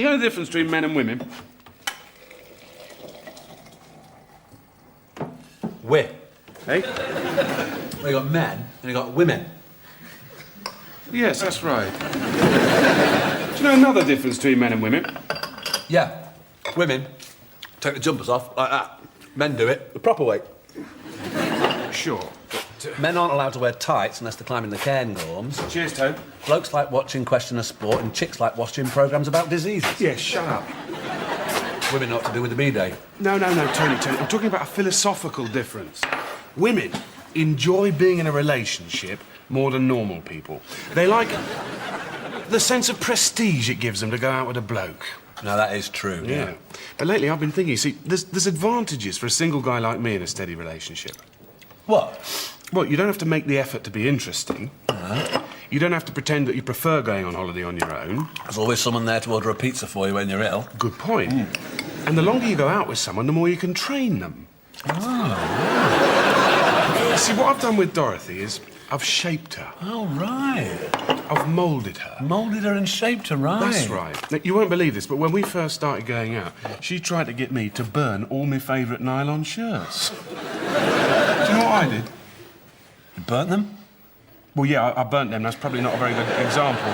The only difference between men and women... We. Eh? Well, you got men and you got women. Yes, that's right. Do you know another difference between men and women? Yeah. Women take the jumpers off like that. Men do it the proper way. Sure. Men aren't allowed to wear tights unless they're climbing the cairngorms. Cheers, Tone. Blokes like watching Question of Sport and chicks like watching programmes about diseases. Yeah, shut up. Women know what to do with the B-Day. No, Tony. I'm talking about a philosophical difference. Women enjoy being in a relationship more than normal people. They like the sense of prestige it gives them to go out with a bloke. No, that is true, yeah. But lately I've been thinking, see, there's advantages for a single guy like me in a steady relationship. What? Well, you don't have to make the effort to be interesting. You don't have to pretend that you prefer going on holiday on your own. There's always someone there to order a pizza for you when you're ill. Good point. And the longer you go out with someone, the more you can train them. See, what I've done with Dorothy is I've shaped her. Oh, right. I've moulded her. Moulded her and shaped her, right. That's right. Now, you won't believe this, but when we first started going out, she tried to get me to burn all my favourite nylon shirts. Do you know what I did? You burnt them? Well, yeah, I burnt them. That's probably not a very good example.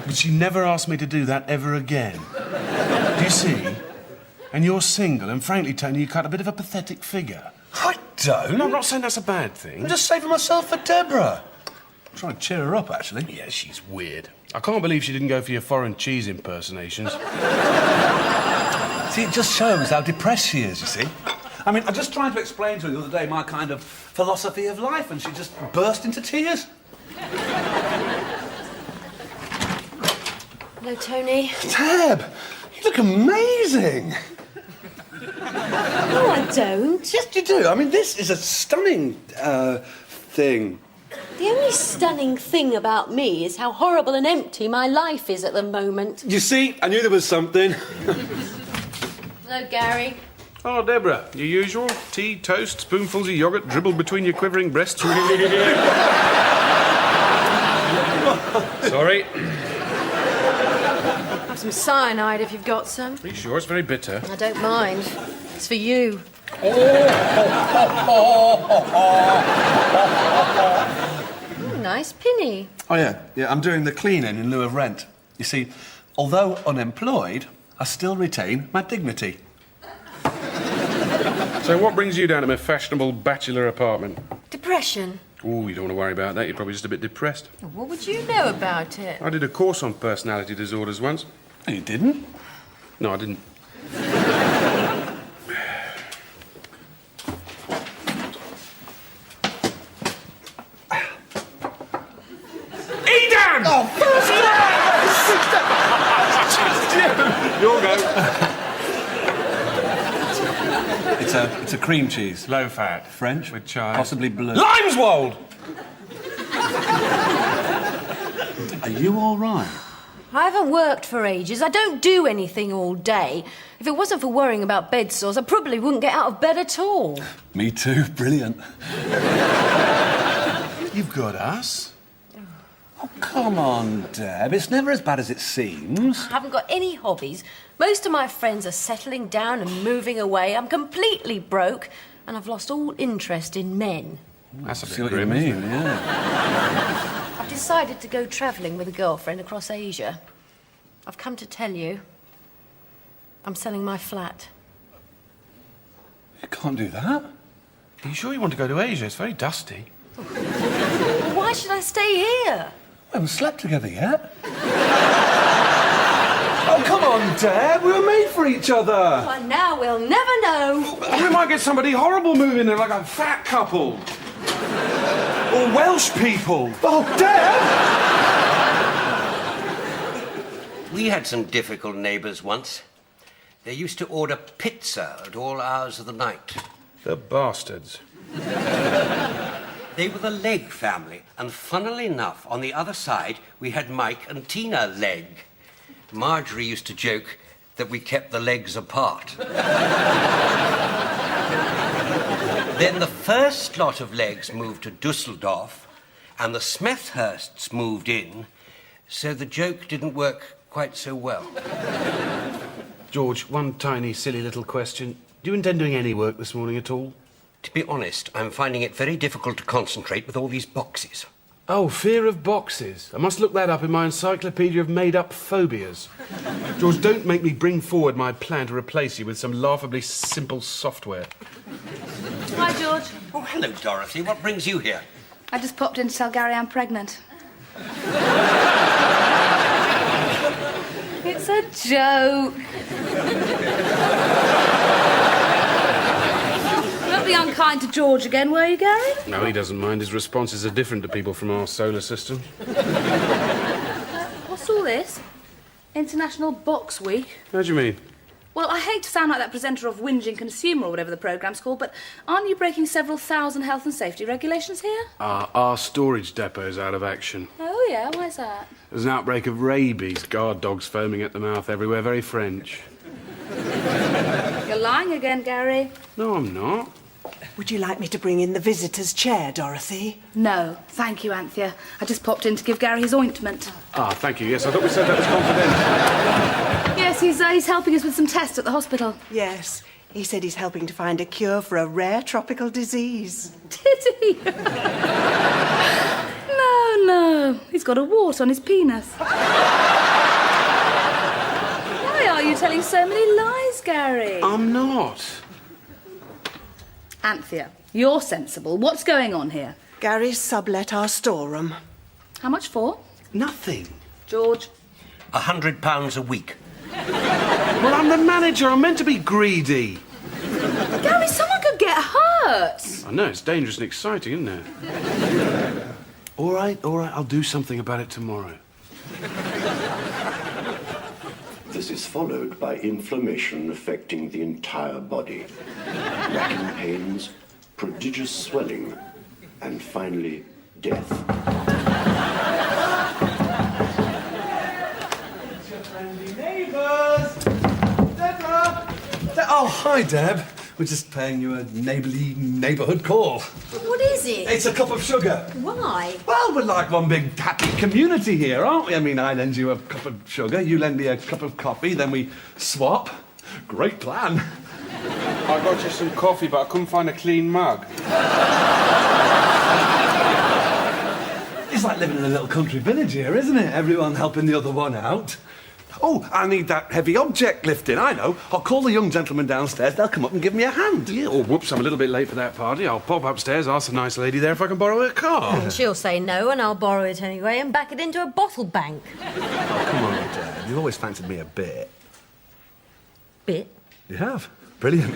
But she never asked me to do that ever again. Do you see? And you're single, and frankly, Tony, you cut a bit of a pathetic figure. I don't. No, I'm not saying that's a bad thing. I'm just saving myself for Deborah. I'm trying to cheer her up, actually. Yeah, she's weird. I can't believe she didn't go for your foreign cheese impersonations. See, it just shows how depressed she is, you see. I mean, I just tried to explain to her the other day my kind of philosophy of life, and she just burst into tears. Hello, Tony. Deb, you look amazing. No, I don't. Yes, you do. I mean, this is a stunning, thing. The only stunning thing about me is how horrible and empty my life is at the moment. You see, I knew there was something. Hello, Gary. Oh, Deborah, your usual? Tea, toast, spoonfuls of yoghurt dribbled between your quivering breasts. Sorry. Have some cyanide if you've got some. Are you sure? It's very bitter. I don't mind. It's for you. Nice pinny. Oh, yeah. Yeah, I'm doing the cleaning in lieu of rent. You see, although unemployed, I still retain my dignity. So what brings you down to my fashionable bachelor apartment? Depression. Oh, you don't want to worry about that. You're probably just a bit depressed. What would you know about it? I did a course on personality disorders once. No, you didn't. No, I didn't. Eden! Oh, You'll go. It's a cream cheese. Low fat. French. With chive. Possibly blue. Limeswold! Are you all right? I haven't worked for ages. I don't do anything all day. If it wasn't for worrying about bed sores, I probably wouldn't get out of bed at all. Me too. Brilliant. You've got us. Oh, come on, Deb. It's never as bad as it seems. I haven't got any hobbies. Most of my friends are settling down and moving away. I'm completely broke, and I've lost all interest in men. That's a bit See what you grim, mean, isn't it? yeah. I've decided to go travelling with a girlfriend across Asia. I've come to tell you, I'm selling my flat. You can't do that. Are you sure you want to go to Asia? It's very dusty. Well, why should I stay here? We haven't slept together yet. Oh, come on, Deb. We were made for each other. Well, now we'll never know. We might get somebody horrible moving there, like a fat couple. Or Welsh people. Oh, Deb! We had some difficult neighbours once. They used to order pizza at all hours of the night. The bastards. They were the Legg family, and funnily enough, on the other side, we had Mike and Tina Legg. Marjorie used to joke that we kept the legs apart. Then the first lot of Leggs moved to Dusseldorf, and the Smethursts moved in, so the joke didn't work quite so well. George, one tiny, silly little question. Do you intend doing any work this morning at all? To be honest, I'm finding it very difficult to concentrate with all these boxes. Oh, fear of boxes. I must look that up in my encyclopedia of made-up phobias. George, don't make me bring forward my plan to replace you with some laughably simple software. Hi, George. Oh, hello, Dorothy. What brings you here? I just popped in to tell Gary I'm pregnant. It's a joke. Don't be unkind to George again, were you, Gary? No, he doesn't mind. His responses are different to people from our solar system. What's all this? International Box Week? How do you mean? Well, I hate to sound like that presenter of Whinging Consumer or whatever the programme's called, but aren't you breaking several thousand health and safety regulations here? Our storage depot's out of action. Oh, yeah, why's that? There's an outbreak of rabies. Guard dogs foaming at the mouth everywhere. Very French. You're lying again, Gary. No, I'm not. Would you like me to bring in the visitor's chair, Dorothy? No, thank you, Anthea. I just popped in to give Gary his ointment. Ah, thank you. Yes, I thought we said that was confidential. Yes, he's helping us with some tests at the hospital. Yes. He said he's helping to find a cure for a rare tropical disease. Did he? No. He's got a wart on his penis. Why are you telling so many lies, Gary? I'm not. Anthea, you're sensible. What's going on here? Gary's sublet our storeroom. How much for? Nothing. George. £100 a week. Well, I'm the manager. I'm meant to be greedy. Gary, someone could get hurt. I know, it's dangerous and exciting, isn't it? All right. I'll do something about it tomorrow. This is followed by inflammation affecting the entire body, racking pains, prodigious swelling, and finally, death. Oh, hi, Deb. We're just paying you a neighbourly neighbourhood call. What is it? It's a cup of sugar. Why? Well, we're like one big happy community here, aren't we? I mean, I lend you a cup of sugar, you lend me a cup of coffee, then we swap. Great plan. I got you some coffee, but I couldn't find a clean mug. It's like living in a little country village here, isn't it? Everyone helping the other one out. Oh, I need that heavy object lifting, I know. I'll call the young gentlemen downstairs, they'll come up and give me a hand. Yeah, oh, whoops, I'm a little bit late for that party. I'll pop upstairs, ask the nice lady there if I can borrow her car. She'll say no, and I'll borrow it anyway and back it into a bottle bank. Oh, come on, Deb. You've always fancied me a bit. Bit? You have. Brilliant.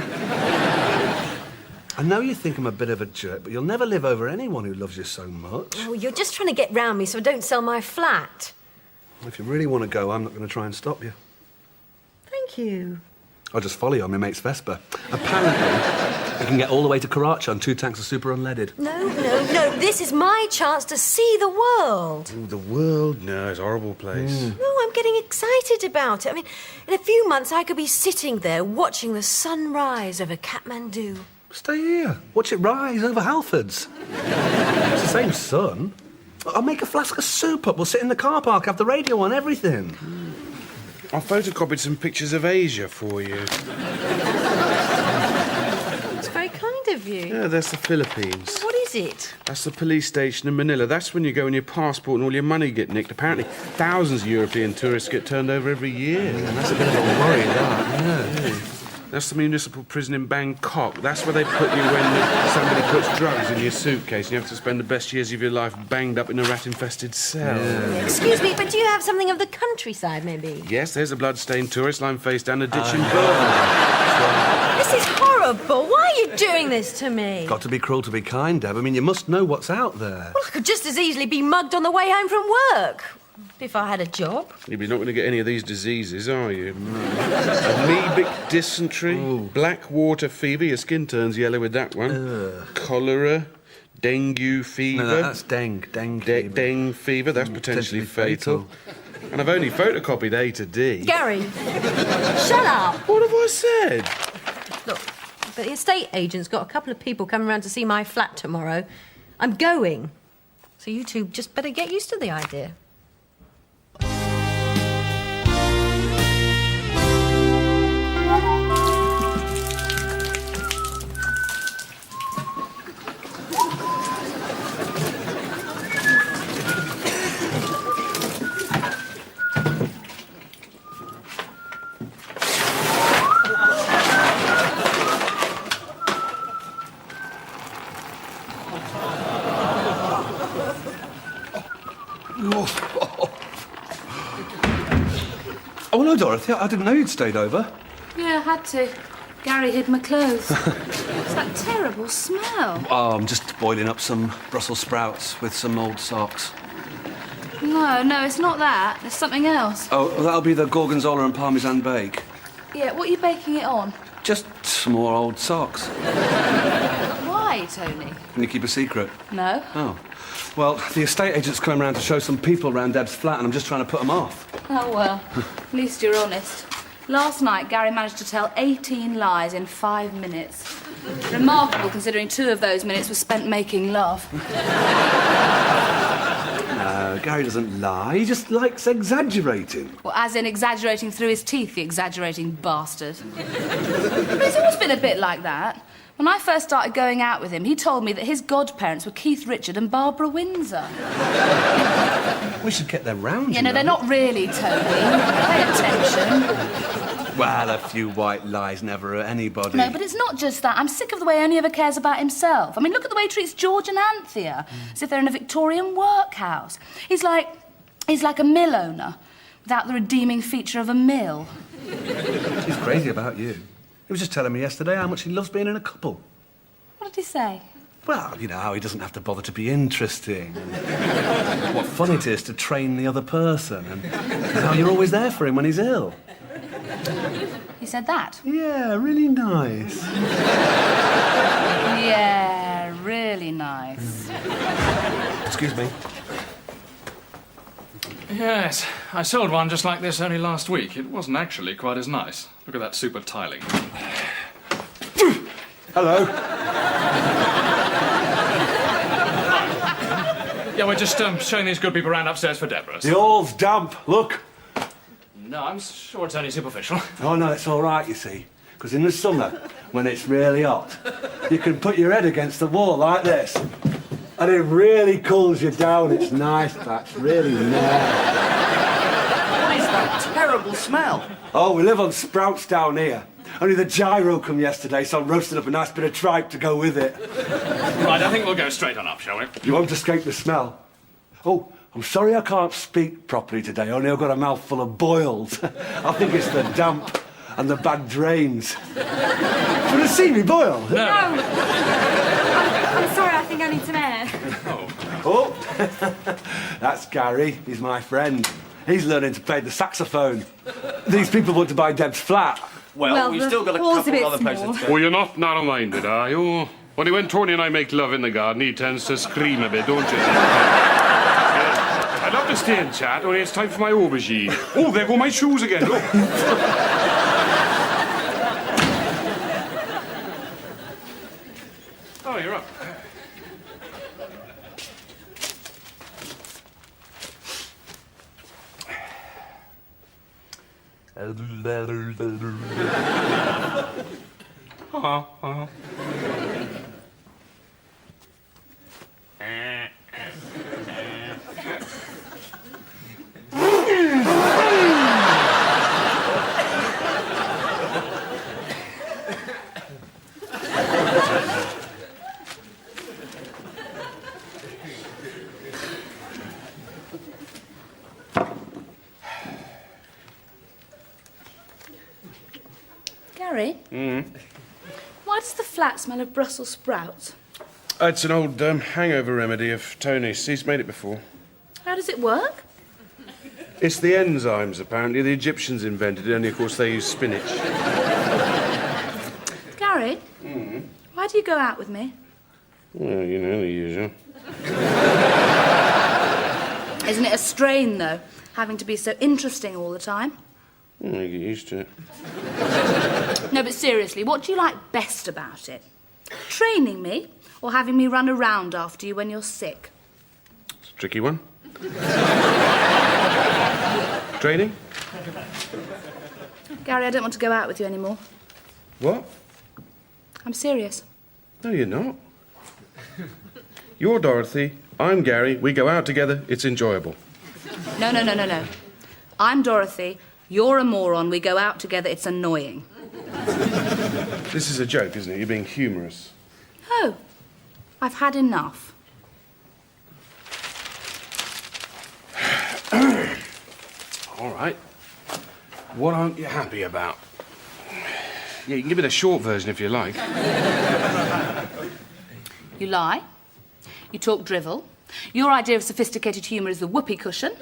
I know you think I'm a bit of a jerk, but you'll never live over anyone who loves you so much. Oh, you're just trying to get round me so I don't sell my flat. If you really want to go, I'm not going to try and stop you. Thank you. I'll just follow you on my mate's Vespa. Apparently, you can get all the way to Karachi on 2 tanks of super unleaded. No. This is my chance to see the world. Ooh, the world? No, it's a horrible place. No, I'm getting excited about it. I mean, in a few months I could be sitting there watching the sunrise over Kathmandu. Stay here. Watch it rise over Halfords. It's the same sun. I'll make a flask of soup up. We'll sit in the car park, have the radio on, everything. I photocopied some pictures of Asia for you. It's very kind of you. Yeah, that's the Philippines. What is it? That's the police station in Manila. That's when you go and your passport and all your money get nicked. Apparently, thousands of European tourists get turned over every year. And that's a bit of a worry, that. Yeah. That's the municipal prison in Bangkok. That's where they put you when somebody puts drugs in your suitcase and you have to spend the best years of your life banged up in a rat-infested cell. Yeah. Excuse me, but do you have something of the countryside, maybe? Yes, there's a blood-stained tourist line face down a ditch in Burma. This is horrible. Why are you doing this to me? Got to be cruel to be kind, Deb. I mean, you must know what's out there. Well, I could just as easily be mugged on the way home from work. If I had a job. You're not going to get any of these diseases, are you? Amoebic dysentery, black water fever, your skin turns yellow with that one. Cholera, dengue fever. No, that's dengue. Dengue fever, that's potentially fatal. And I've only photocopied A to D. Gary, shut up. What have I said? Look, the estate agent's got a couple of people coming round to see my flat tomorrow. I'm going. So you two just better get used to the idea. Oh, hello, Dorothy. I didn't know you'd stayed over. Yeah, I had to. Gary hid my clothes. It's that terrible smell. Oh, I'm just boiling up some Brussels sprouts with some old socks. No, it's not that. There's something else. Oh, well, that'll be the gorgonzola and parmesan bake. Yeah, what are you baking it on? Just some more old socks. Why, Tony? Can you keep a secret? No. Oh. Well, the estate agent's coming round to show some people around Deb's flat, and I'm just trying to put them off. Oh, well, at least you're honest. Last night, Gary managed to tell 18 lies in 5 minutes. Remarkable, considering 2 of those minutes were spent making love. No, Gary doesn't lie. He just likes exaggerating. Well, as in exaggerating through his teeth, the exaggerating bastard. But he's always been a bit like that. When I first started going out with him, he told me that his godparents were Keith Richard and Barbara Windsor. We should get them round, You know, they're not really, Tony. Pay attention. Well, a few white lies never hurt anybody. No, but it's not just that. I'm sick of the way he only ever cares about himself. I mean, look at the way he treats George and Anthea, as if they're in a Victorian workhouse. He's like a mill owner, without the redeeming feature of a mill. He's crazy about you. He was just telling me yesterday how much he loves being in a couple. What did he say? Well, you know, how he doesn't have to bother to be interesting. And what fun it is to train the other person. And how you're always there for him when he's ill. He said that? Yeah, really nice. Yeah, really nice. Excuse me. Yes, I sold one just like this only last week. It wasn't actually quite as nice. Look at that super tiling. Hello. Yeah, we're just showing these good people around upstairs for Deborah. The hall's damp. Look. No, I'm sure it's only superficial. Oh, no, it's all right, you see. Because in the summer, when it's really hot, you can put your head against the wall like this. And it really cools you down. It's nice, that's really nice. What is that terrible smell? Oh, we live on sprouts down here. Only the gyro come yesterday, so I roasted up a nice bit of tripe to go with it. Right, I think we'll go straight on up, shall we? You won't escape the smell. Oh, I'm sorry I can't speak properly today, only I've got a mouthful of boils. I think it's the damp and the bad drains. Do you want to see me boil? No. I'm sorry, I think I need some air. Oh, that's Gary. He's my friend. He's learning to play the saxophone. These people want to buy Deb's flat. Well, we've the still got a hall's a couple bit of other places small. to go. Well, you're not narrow-minded, are you? Only when Tony and I make love in the garden, he tends to scream a bit, don't you? I'd love to stay and chat, only it's time for my aubergine. Oh, there go my shoes again, look. Oh, you're up. Gary? Why does the flat smell of Brussels sprouts? It's an old hangover remedy of Tony's. He's made it before. How does it work? It's the enzymes, apparently. The Egyptians invented it, only, of course, they use spinach. Gary? Why do you go out with me? Well, you know, the usual. Isn't it a strain, though, having to be so interesting all the time? I get used to it. No, but seriously, what do you like best about it? Training me, or having me run around after you when you're sick? It's a tricky one. Training? Gary, I don't want to go out with you anymore. What? I'm serious. No, you're not. You're Dorothy, I'm Gary, we go out together, it's enjoyable. No. I'm Dorothy, you're a moron, we go out together, it's annoying. This is a joke, isn't it? You're being humorous. Oh, I've had enough. All right. What aren't you happy about? Yeah, you can give me the short version if you like. You lie. You talk drivel. Your idea of sophisticated humour is the whoopee cushion.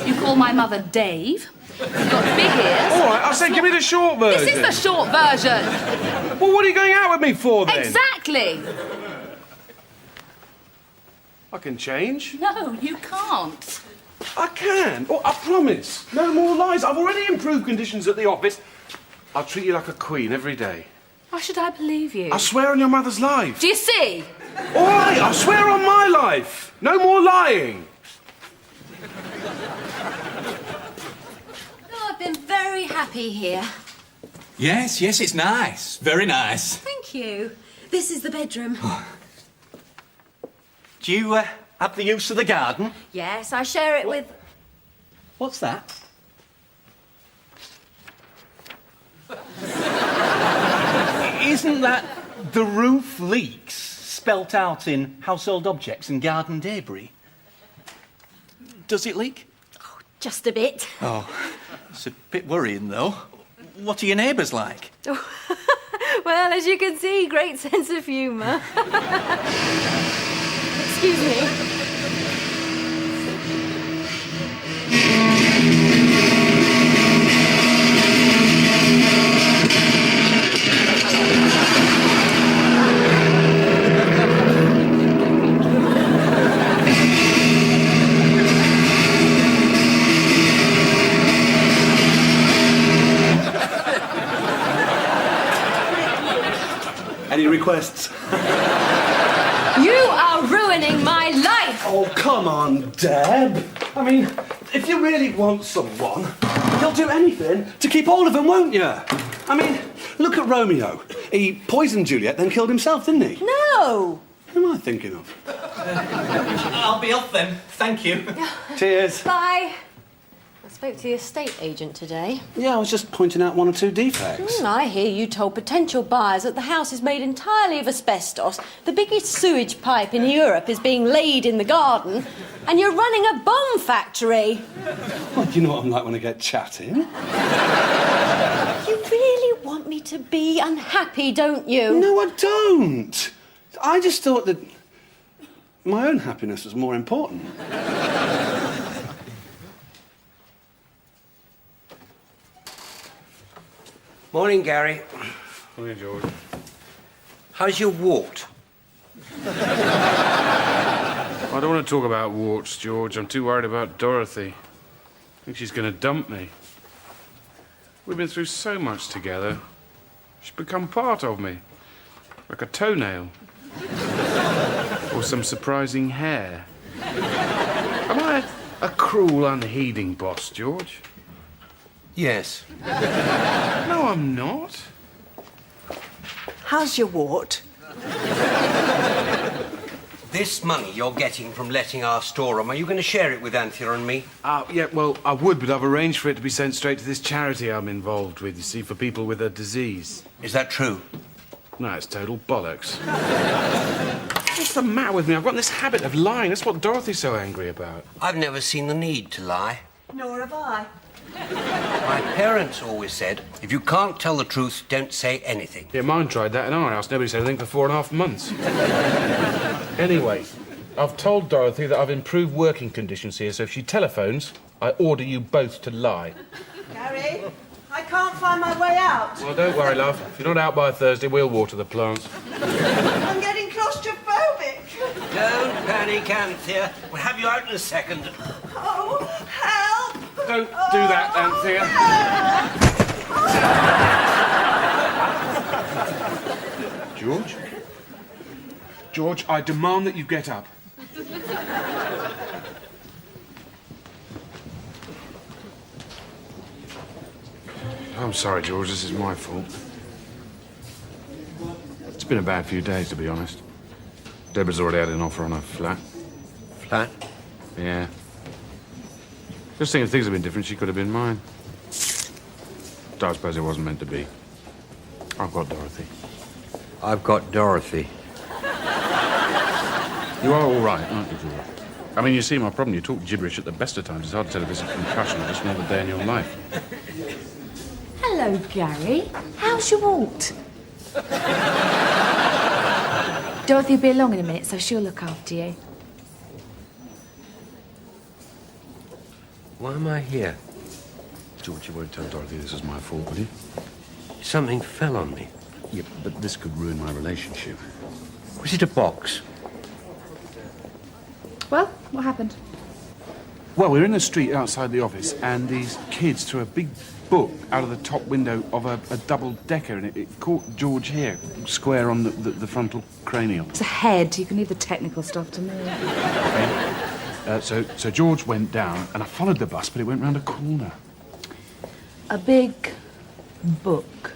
You call my mother Dave. You've got big ears. All right, I said give me the short version. This is the short version. Well, what are you going out with me for, then? Exactly. I can change. No, you can't. I can. Oh, I promise. No more lies. I've already improved conditions at the office. I'll treat you like a queen every day. Why should I believe you? I swear on your mother's life. Do you see? All right, I swear on my life. No more lying. Oh, I've been very happy here. Yes, it's nice. Very nice. Thank you. This is the bedroom. Do you have the use of the garden? Yes, I share it with... What's that? Isn't that the roof leaks spelt out in household objects and garden debris? Does it leak? Just a bit. Oh, it's a bit worrying, though. What are your neighbours like? Well, as you can see, great sense of humour. Excuse me. Any requests? You are ruining my life! Oh, come on, Deb. I mean, if you really want someone, you'll do anything to keep hold of him, won't you? I mean, look at Romeo. He poisoned Juliet, then killed himself, didn't he? No! Who am I thinking of? I'll be off then. Thank you. Cheers. Bye. I spoke to the estate agent today. Yeah, I was just pointing out one or two defects. I hear you told potential buyers that the house is made entirely of asbestos, the biggest sewage pipe in Europe is being laid in the garden, and you're running a bomb factory. Well, you know what I'm like when I get chatting. You really want me to be unhappy, don't you? No, I don't. I just thought that my own happiness was more important. Morning, Gary. Morning, George. How's your wart? I don't want to talk about warts, George. I'm too worried about Dorothy. I think she's going to dump me. We've been through so much together. She's become part of me. Like a toenail. Or some surprising hair. Am I a cruel, unheeding boss, George? Yes. No, I'm not. How's your wart? This money you're getting from letting our storeroom, are you going to share it with Anthea and me? Yeah, well, I would, but I've arranged for it to be sent straight to this charity I'm involved with, you see, for people with a disease. Is that true? No, it's total bollocks. What's the matter with me? I've got this habit of lying. That's what Dorothy's so angry about. I've never seen the need to lie. Nor have I. My parents always said, if you can't tell the truth, don't say anything. Yeah, mine tried that in our house. Nobody said anything for 4.5 months. Anyway, I've told Dorothy that I've improved working conditions here, so if she telephones, I order you both to lie. Gary, I can't find my way out. Well, don't worry, love. If you're not out by Thursday, we'll water the plants. I'm getting claustrophobic. Don't panic, Anthea. We'll have you out in a second. Oh, help! Don't do that, Anthea. George? George, I demand that you get up. I'm sorry, George. This is my fault. It's been a bad few days, to be honest. Deborah's already had an offer on her flat. Flat? Yeah. Just think if things had been different, she could have been mine. I suppose it wasn't meant to be. I've got Dorothy. I've got Dorothy. You are all right, aren't you, George? I mean, you see my problem. You talk gibberish at the best of times. It's hard to tell if it's a concussion or just another day in your life. Hello, Gary. How's your wart? Dorothy will be along in a minute, so she'll look after you. Why am I here? George, you won't tell Dorothy this is my fault, will you? Something fell on me. Yeah, but this could ruin my relationship. Was it a box? Well, what happened? Well, we were in the street outside the office, and these kids threw a big book out of the top window of a double-decker, and it caught George here, square on the frontal cranial. It's a head. You can leave the technical stuff to me. Okay. So George went down, and I followed the bus, but it went round a corner. A big book.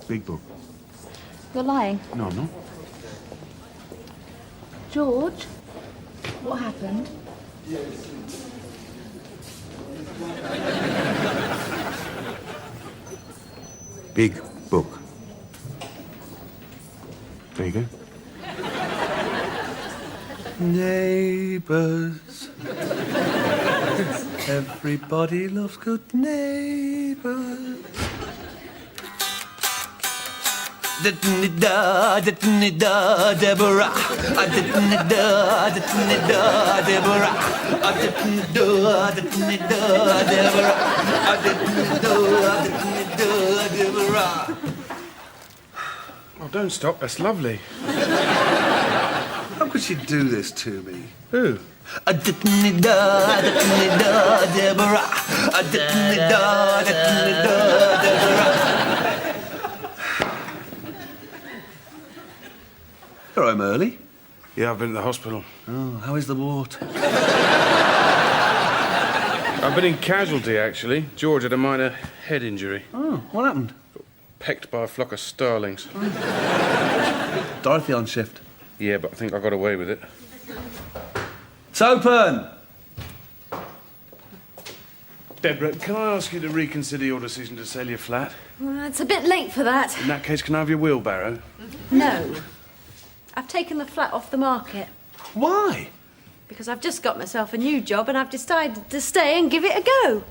Big book. You're lying. No, I'm not. George, what happened? Big book. There you go. Neighbours. Everybody loves good neighbours. Da-da-da, da-da-da, Deborah. Da-da-da, da-da-da, Deborah. Da-da-da, da-da-da, Deborah. Da-da-da, da-da-da, Deborah. Oh, don't stop. That's lovely. How could she do this to me? Who? Da-da-da, da-da-da, Deborah. Da-da-da, da-da-da, Deborah. All right, I'm early. Yeah, I've been to the hospital. Oh, how is the wart? I've been in casualty, actually. George had a minor head injury. Oh, what happened? Pecked by a flock of starlings. Dorothy on shift. Yeah, but I think I got away with it. It's open! Deborah, can I ask you to reconsider your decision to sell your flat? Well, it's a bit late for that. In that case, can I have your wheelbarrow? No. I've taken the flat off the market. Why? Because I've just got myself a new job and I've decided to stay and give it a go.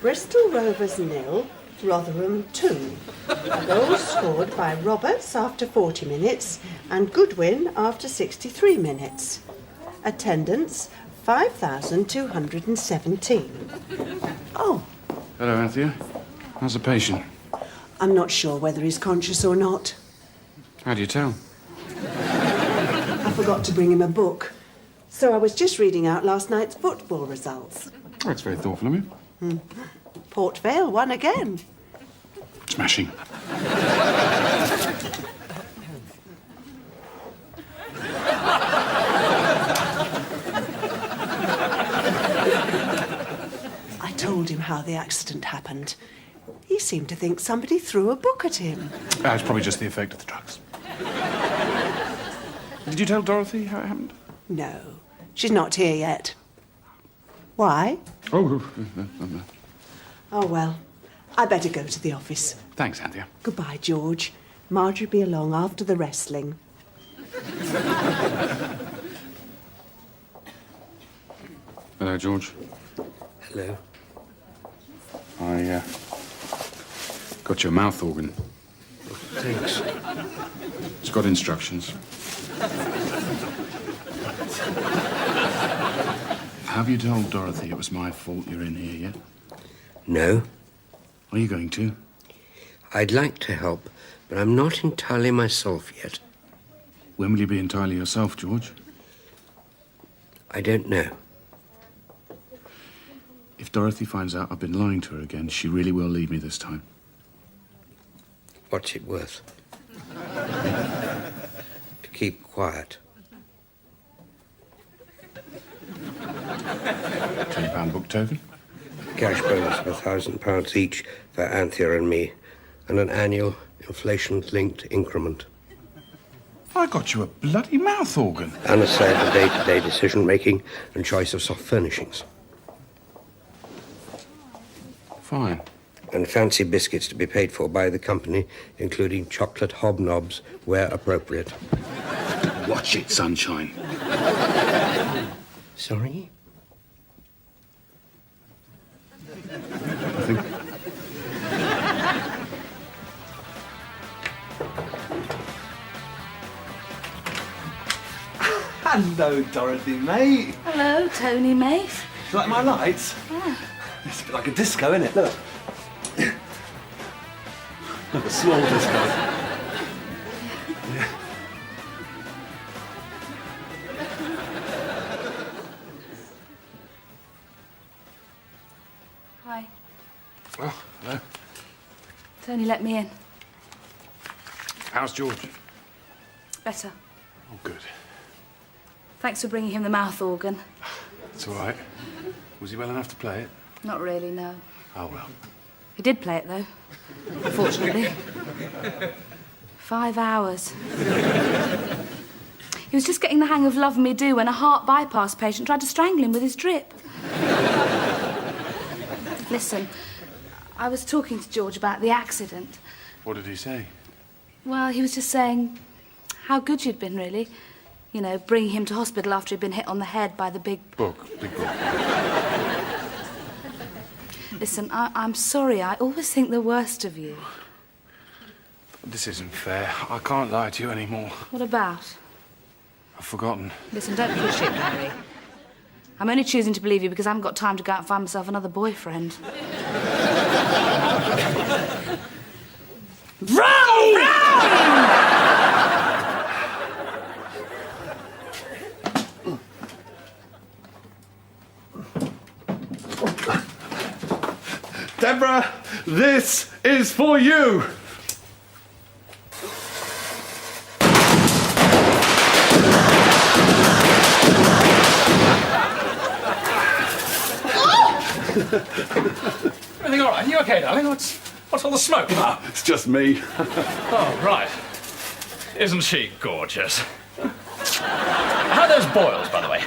Bristol Rovers 0, Rotherham 2. A goal scored by Roberts after 40 minutes and Goodwin after 63 minutes. Attendance 5,217. Oh, Hello, Anthea. How's the patient? I'm not sure whether he's conscious or not. How do you tell? I forgot to bring him a book. So I was just reading out last night's football results. Oh, that's very thoughtful of you. Port Vale won again. Smashing. I told him how the accident happened. He seemed to think somebody threw a book at him. It's probably just the effect of the drugs. Did you tell Dorothy how it happened? No, she's not here yet. Why? Oh, Oh, well, I better go to the office. thanks, Anthea. Goodbye, George. Marjorie will be along after the wrestling. Hello, George. Hello. I got your mouth organ. Thanks. It's got instructions. Have you told Dorothy it was my fault you're in here yet? No. Are you going to? I'd like to help, but I'm not entirely myself yet. When will you be entirely yourself, George? I don't know. If Dorothy finds out I've been lying to her again, she really will leave me this time. What's it worth? To keep quiet. £20 book token? Cash bonus of £1,000 each for Anthea and me, and an annual inflation-linked increment. I got you a bloody mouth organ. And a say for day-to-day decision-making and choice of soft furnishings. Fine. And fancy biscuits to be paid for by the company, including chocolate hobnobs where appropriate. Watch it, sunshine. Sorry? Nothing. Hello, Dorothy, mate. Hello, Tony, mate. You like my lights? Yeah. It's a bit like a disco, isn't it? Look. Look, a small disco. Yeah. Hi. Oh, hello. Tony let me in. How's George? Better. Oh, good. Thanks for bringing him the mouth organ. It's all right. Was he well enough to play it? Not really, no. Oh, well. He did play it, though. Fortunately. 5 hours. He was just getting the hang of Love Me Do when a heart bypass patient tried to strangle him with his drip. Listen, I was talking to George about the accident. What did he say? Well, he was just saying how good you'd been, really. You know, bringing him to hospital after he'd been hit on the head by the big Book. Big book. Listen, I'm sorry. I always think the worst of you. This isn't fair. I can't lie to you anymore. What about? I've forgotten. Listen, don't push it, Gary. I'm only choosing to believe you because I haven't got time to go out and find myself another boyfriend. Deborah, this is for you. Everything all right? You okay, darling? What's all the smoke? Ah, it's just me. Oh, right. Isn't she gorgeous? How are those boils, by the way?